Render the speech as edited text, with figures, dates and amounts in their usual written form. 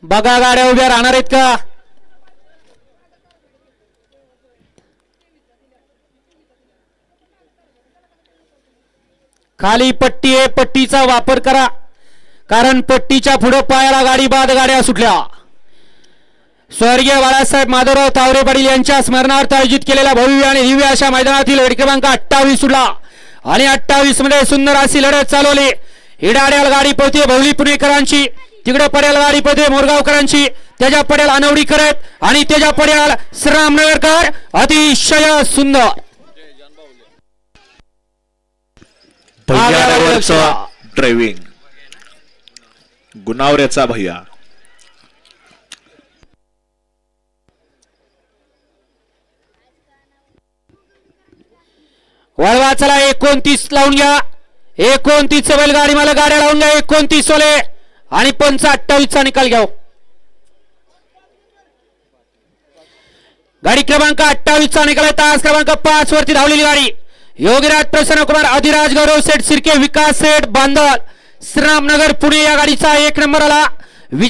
बघा गाड्या उभ्या राहणार आहेत का? खाली पट्टी आहे, पट्टीचा वापर करा, कारण पट्टीच्या पुढे पायाला गाडी बाद गाड्या सुटल्या. स्वर्गीय बाळासाहेब माधवराव तावरे पाटील यांच्या स्मरणार्थ आयोजित केलेल्या भव्य आणि दिव्य अशा मैदानातील गट क्रमांक 28 सुटला आणि 28 मध्ये सुंदर अशी लढत चालवली. हिडाड्याल गाडी पळते भवली पुणेकरांची, तिकडे पडेल गाडी पळते मोरगावकरांची, त्याच्या पडेल अनवडीकर आणि त्याच्या पडेल श्रीरामनगरकर. अतिशय सुंदर ड्रायव्हिंग गुणावऱ्याचा भैया. वळवा चला 29 लावून घ्या. 29 बैलगाडी मला गाड्या लावून घ्या. 29 वाले आणि 28 चा निकाल घ्या. गाडी क्रमांक 28 चा निकाल तास क्रमांक 5 वरती धावलेली गाडी योगीराज प्रसन्न कुमार अधिराज गौरव सेठ शिर्के विकास सेठ बांदल श्रीरामनगर पुणे या गाडीचा 1 नंबर आला.